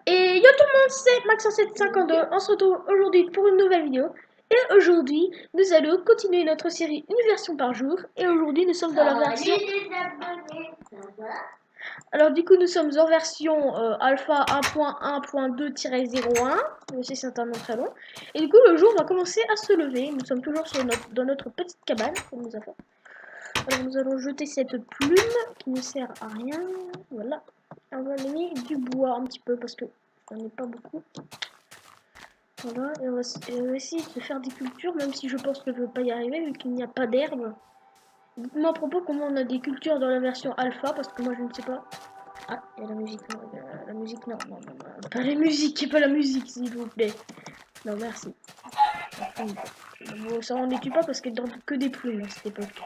Et yo tout le monde, c'est Max752. On se retrouve aujourd'hui pour une nouvelle vidéo. Et aujourd'hui, nous allons continuer notre série Une version par jour. Et aujourd'hui, nous sommes dans la version... Alors du coup, nous sommes en version alpha 1.1.2-01. C'est certainement très long. Et du coup, le jour va commencer à se lever. Nous sommes toujours dans notre petite cabane qu'on nous a fait. Alors nous allons jeter cette plume qui ne sert à rien. Voilà. On va aller du bois un petit peu parce que j'en ai pas beaucoup. Voilà, et on va essayer de faire des cultures, même si je pense que je ne vais pas y arriver vu qu'il n'y a pas d'herbe. Dites-moi à propos comment on a des cultures dans la version alpha, parce que moi je ne sais pas. Ah, il y a la musique, non, la musique, non, non, non, non, pas la musique, pas la musique, s'il vous plaît. Non, merci. Bon, ça on ne les tue pas parce qu'elles dropent que des plumes à cette époque.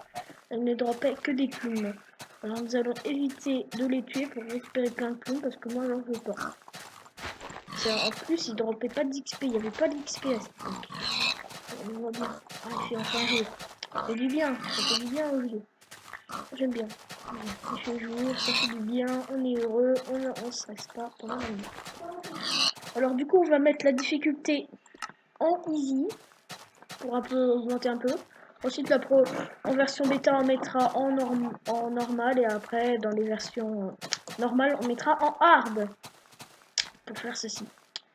Elles ne dropaient que des plumes. Alors nous allons éviter de les tuer pour récupérer plein de plumes, parce que moi j'en veux pas. En plus, ils droppaient pas d'XP, il n'y avait pas d'XP à cette époque. On va bien. Ah, il fait enfin jour. Ça fait du bien, ça fait du bien au jeu. J'aime bien. Il fait jour, ça fait du bien, on est heureux, on stresse pas pendant la nuit. Alors du coup, on va mettre la difficulté en easy pour un peu augmenter un peu. Ensuite, en version bêta, on mettra en normal et après, dans les versions normales, on mettra en hard pour faire ceci.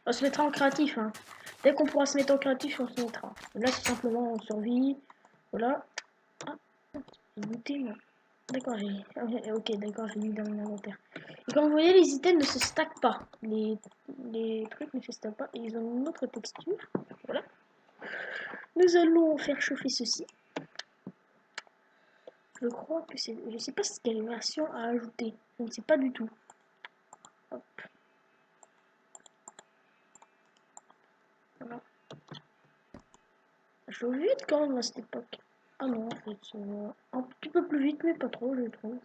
On se mettra en créatif, hein. Dès qu'on pourra se mettre en créatif, on se mettra. Là, c'est simplement en survie. Voilà. Ah, j'ai goûté, moi. D'accord, ok, d'accord, j'ai mis dans mon inventaire. Et comme vous voyez, les items ne se stackent pas. Les trucs ne se stackent pas. Et ils ont une autre texture. Voilà. Nous allons faire chauffer ceci. Je crois que c'est... Je sais pas si quelle version à ajouter. Je ne sais pas du tout. Hop. Voilà. Je chauffe vite quand même à cette époque. Ah non, en fait, ça va un petit peu plus vite, mais pas trop, je trouve.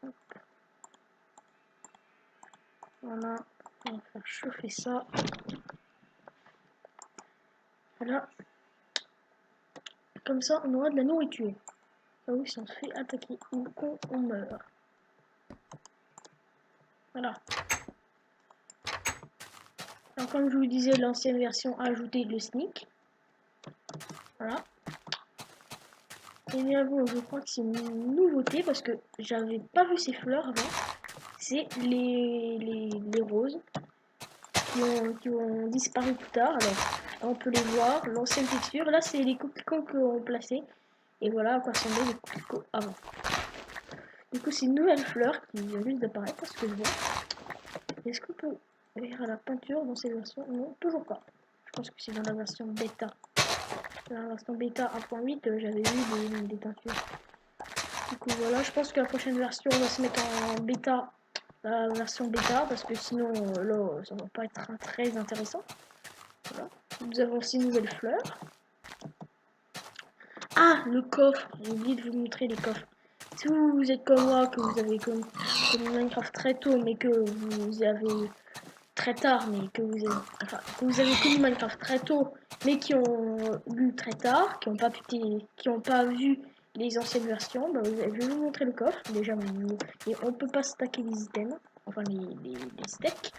Hop. Voilà, on va faire chauffer ça. Voilà. Comme ça, on aura de la nourriture. Ah oui, si on se fait attaquer ou qu'on meurt. Voilà. Alors, comme je vous disais, l'ancienne version a ajouté le sneak. Voilà. Et bien bon, je crois que c'est une nouveauté parce que j'avais pas vu ces fleurs avant. C'est les roses qui ont disparu plus tard. Alors, on peut les voir. L'ancienne texture. Là, c'est les coquelicots qu'on placé. Et voilà à quoi ressemblaient les coquelicots avant. Du coup, c'est une nouvelle fleur qui vient juste d'apparaître parce que je vois. Est-ce qu'on peut ouvrir à la peinture dans cette version? Non, toujours pas. Je pense que c'est dans la version bêta. Dans la version bêta 1.8, j'avais vu des teintures. Du coup, voilà, je pense que la prochaine version, on va se mettre en bêta, la version bêta, parce que sinon, là, ça va pas être très intéressant. Voilà. Nous avons aussi une nouvelle fleur. Ah, le coffre. J'ai oublié de vous montrer les coffres. Si vous êtes comme moi, que vous avez connu Minecraft très tôt, mais que vous avez très tard, mais que vous avez, enfin, que vous avez connu Minecraft très tôt, mais qui ont lu très tard, qui ont pas vu les anciennes versions, bah, je vais vous montrer le coffre. Déjà, et on peut pas stacker les items, enfin les stacks.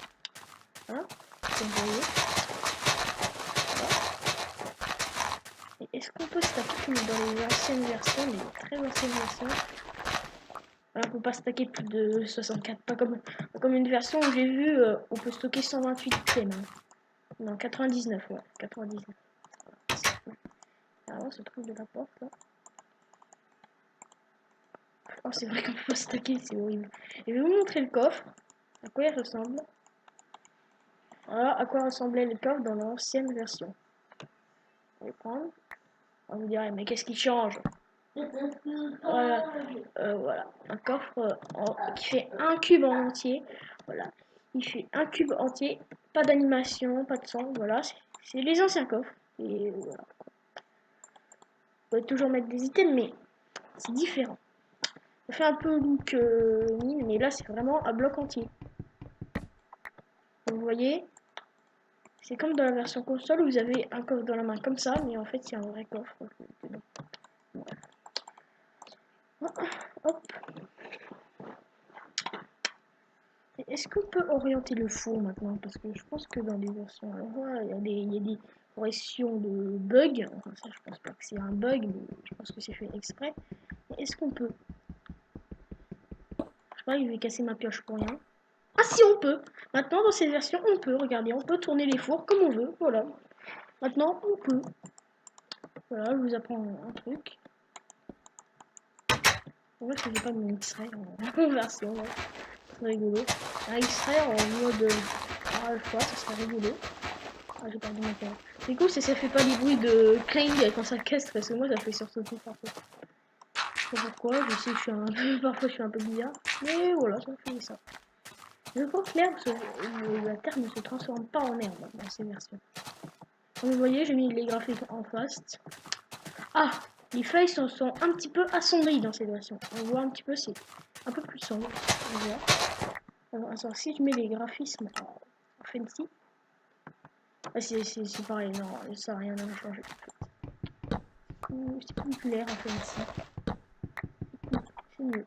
Hein, comme vous voyez. Et est-ce qu'on peut stacker comme dans les anciennes versions, les très anciennes versions? On peut pas stacker plus de 64, pas comme une version où j'ai vu, on peut stocker 128 items. Hein. Non, 99, ouais, 99. Ah non, se trouve de la porte là. Oh, c'est vrai qu'on peut pas stacker, c'est horrible. Et je vais vous montrer le coffre, à quoi il ressemble. Voilà à quoi ressemblait le coffre dans l'ancienne version. On va prendre. On vous dirait, mais qu'est-ce qui change? Voilà, voilà. Un coffre qui fait un cube en entier. Voilà. Il fait un cube entier, pas d'animation, pas de son. Voilà, c'est les anciens coffres. Et voilà. Vous pouvez toujours mettre des items, mais c'est différent. Ça fait un peu look mine, mais là c'est vraiment un bloc entier. Vous voyez, c'est comme dans la version console où vous avez un coffre dans la main comme ça, mais en fait c'est un vrai coffre. Hop. Est-ce qu'on peut orienter le four maintenant? Parce que je pense que dans les versions Alpha, il y a des corrections de bugs. Enfin, ça, je pense pas que c'est un bug, mais je pense que c'est fait exprès. Est-ce qu'on peut? Je sais pas, il va casser ma pioche pour rien. Ah si, on peut! Maintenant, dans cette version, on peut, regardez, on peut tourner les fours comme on veut, voilà. Maintenant, on peut. Voilà, je vous apprends un truc. En vrai, je faisais pas mon extrait en version, ouais. C'est rigolo. Un extrait en mode alpha, ça serait rigolo. Ah, j'ai perdu mon temps. Du coup, ça fait pas des bruits de clang quand ça casse, parce que moi, ça fait surtout tout parfois. Je sais pas pourquoi, je sais que je suis un peu, parfois je suis un peu bizarre. Mais voilà, ça fait ça. Je crois que la terre ne se transforme pas en herbe dans ces versions. Comme vous voyez, j'ai mis les graphiques en fast. Ah, les feuilles sont un petit peu assombries dans cette version. On voit un petit peu, c'est un peu plus sombre. On voit. Alors, si je mets les graphismes en fancy, ah, c'est pareil, non, ça n'a rien à changer. C'est plus clair en fancy. C'est mieux.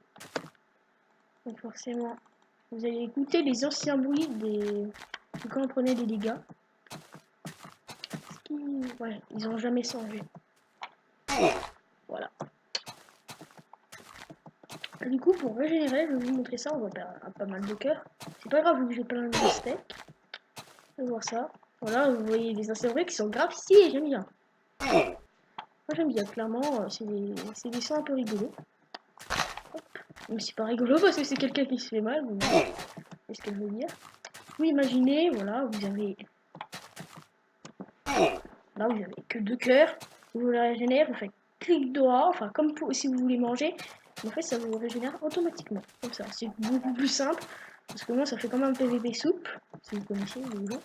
Donc forcément, vous allez écouter les anciens bruits de quand on prenait des dégâts. Ouais, ils ont jamais changé. Voilà. Et du coup, pour régénérer, je vais vous montrer ça. On va perdre pas mal de cœur. C'est pas grave, vu que j'ai plein de steaks. On va voir ça. Voilà, vous voyez les anciens bruits qui sont graves ici et j'aime bien. Moi j'aime bien, clairement, c'est des sons un peu rigolos. Mais c'est pas rigolo parce que c'est quelqu'un qui se fait mal. C'est ce que je veux dire. Vous imaginez, voilà, vous avez. Là, vous avez que 2 cœurs. Vous les régénérez, vous faites clic droit, enfin, comme si vous voulez manger. En fait, ça vous régénère automatiquement. Comme ça, c'est beaucoup plus simple. Parce que moi, ça fait comme un PVP soupe. Si vous connaissez, les gens.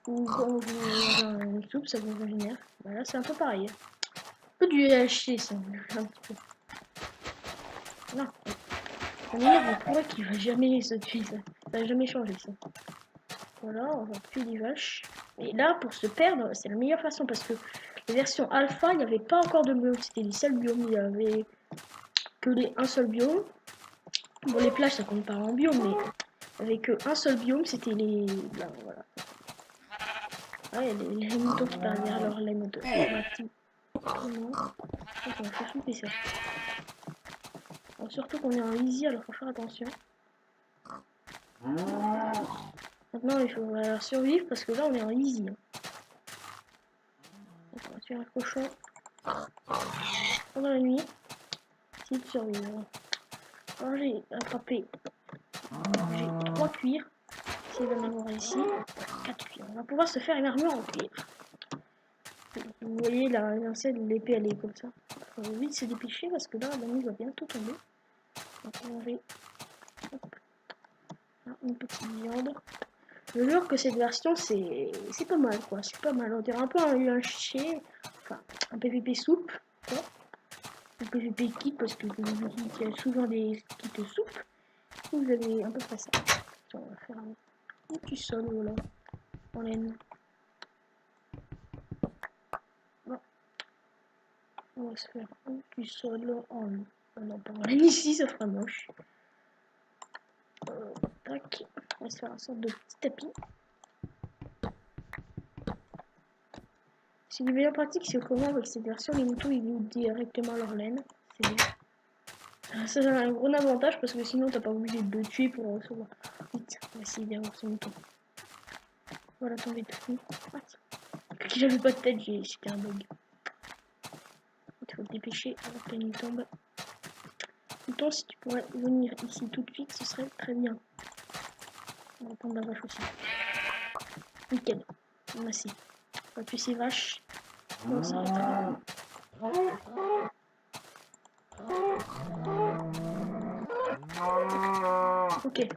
Ou quand vous mangez une soupe, ça vous régénère. Voilà, c'est un peu pareil. Un peu du haché, ça, un petit peu. Non. On est pourquoi qu'il va jamais se tuer, ça. Ça va jamais changer, ça. Voilà, on va tuer les vaches. Et là, pour se perdre, c'est la meilleure façon parce que les versions alpha, il n'y avait pas encore de biome. C'était les seuls biomes. Il n'y avait que un seul biome. Bon, les plages, ça compte pas en biome, mais avec un seul biome, c'était les. Là, voilà. Ah, il y a les moutons qui parlent derrière leur laine de. On va faire flipper ça. Alors, surtout qu'on est en easy, alors faut faire attention. Maintenant, il faut survivre parce que là, on est en easy. On va tuer un cochon pendant la nuit. Essayer de survivre. Alors, j'ai attrapé. J'ai 3 cuirs. Essayer d'en avoir ici. 4 cuirs. On va pouvoir se faire une armure en cuir. Vous voyez, l'ancienne, l'épée, elle est comme ça. Il faut vite se dépêcher parce que là, la nuit va bientôt tomber. On va manger une petite viande. Je jure que cette version, c'est pas mal, quoi. C'est pas mal. On dirait un peu un chien. Enfin, un PVP soupe, quoi. Un PVP kit, parce que il y a souvent des kits soupe. Vous avez à peu près ça. On va faire un petit sol, voilà. En laine. Bon. On va se faire un petit sol en non, pas en laine ici, ça fera moche. Tac. On va se faire un sorte de petit tapis. Ce qui est bien pratique, c'est comment avec cette version, les moutons ils louent directement leur laine. C'est bien. Ça, c'est un gros avantage parce que sinon, t'as pas obligé de le tuer pour recevoir. Vite, on va essayer d'avoir son mouton. Voilà, tomber tout. J'avais pas de tête, c'était un bug. Il faut te dépêcher avant que la nuit tombe. Mouton, si tu pourrais venir ici tout de suite, ce serait très bien. On va prendre la vache aussi. Nickel. Merci. On va tuer ces vaches. Bon, ça va très bien. Ok.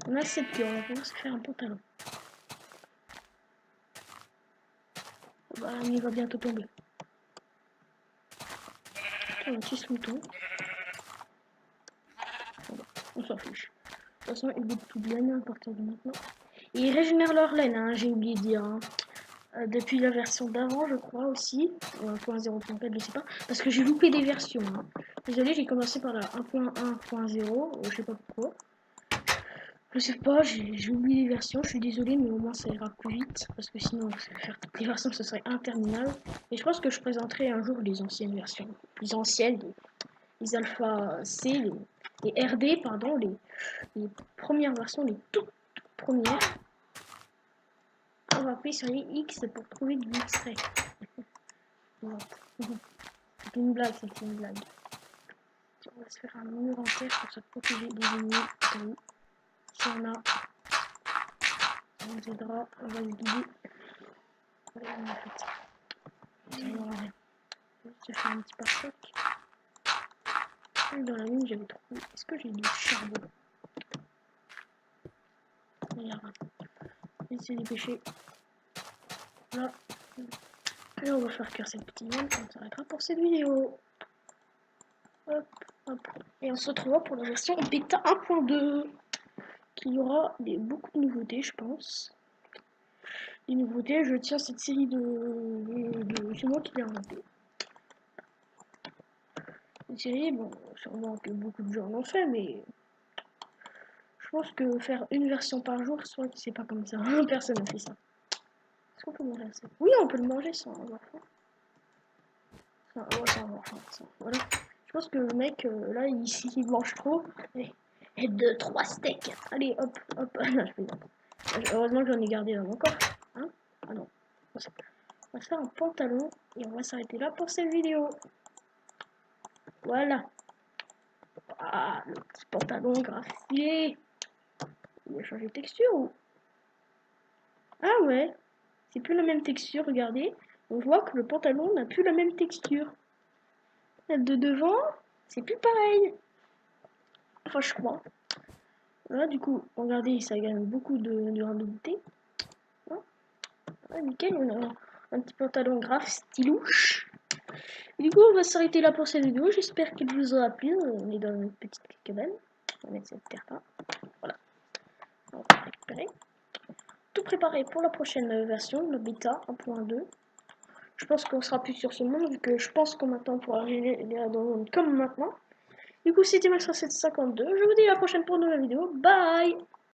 On a 7 cœurs, on va pouvoir se faire un pantalon. Bah, la nuit va bientôt tomber. On va tuer ce mouton. On s'en fiche. De toute façon, ils boutent tout de laine à partir de maintenant. Et ils régénèrent leur laine, hein, j'ai oublié de dire. Hein. Depuis la version d'avant, je crois aussi. Ou 1.0.4, je sais pas. Parce que j'ai loupé des versions. Hein. Désolé, j'ai commencé par la 1.1.0. Je sais pas pourquoi. Je sais pas, j'ai oublié les versions, je suis désolée, mais au moins ça ira plus vite, parce que sinon, faire toutes les versions, ce serait interminable. Et je pense que je présenterai un jour les anciennes versions, les anciennes, les Alpha C, les RD, pardon, les premières versions, les toutes premières. On va appuyer sur les X pour trouver du extrait. C'est une blague, c'est une blague. On va se faire un mur en terre pour se protéger des ennemis. Si on a, ça nous aidera, on va se guider. En fait, ça ira rien. Je vais faire un petit pare-choc. Dans la mine, j'avais trouvé. Est-ce que j'ai du charbon? Il y a rien. Je vais essayer de dépêcher. Là. Et on va faire cuire cette petite viande. On s'arrêtera pour cette vidéo. Hop, hop. Et on se retrouvera pour la version bêta 1.2. Qui y aura beaucoup de nouveautés, je pense. Les nouveautés, je tiens cette série c'est moi qui l'ai inventé. Une série, bon, sûrement que beaucoup de gens l'ont fait, mais je pense que faire une version par jour, soit c'est pas comme ça. Personne n'a fait ça. Est-ce qu'on peut manger ça? Oui, on peut le manger sans avoir faim. Sans avoir faim. Voilà. Je pense que le mec, là, ici, il mange trop. Et 2-3 steaks. Allez, hop, hop. Non, je plaisante. Heureusement que j'en ai gardé dans mon coffre. Hein? Ah non. On va se faire un pantalon et on va s'arrêter là pour cette vidéo. Voilà. Ah, le petit pantalon graphié. Il a changé de texture ou... Ah ouais. C'est plus la même texture, regardez. On voit que le pantalon n'a plus la même texture. Celle de devant, c'est plus pareil. Enfin, je crois. Voilà, du coup, regardez, ça gagne beaucoup de durabilité. Ah, nickel, on a un petit pantalon graphe stylouche. Et du coup, on va s'arrêter là pour cette vidéo. J'espère qu'elle vous aura plu. On est dans une petite cabane. On va mettre cette terre là. Voilà. On va récupérer. Tout préparé pour la prochaine version, le bêta 1.2. Je pense qu'on sera plus sur ce monde, vu que je pense qu'on maintenant pourra aller dans le monde comme maintenant. Du coup, c'était Max752. Je vous dis à la prochaine pour une nouvelle vidéo. Bye!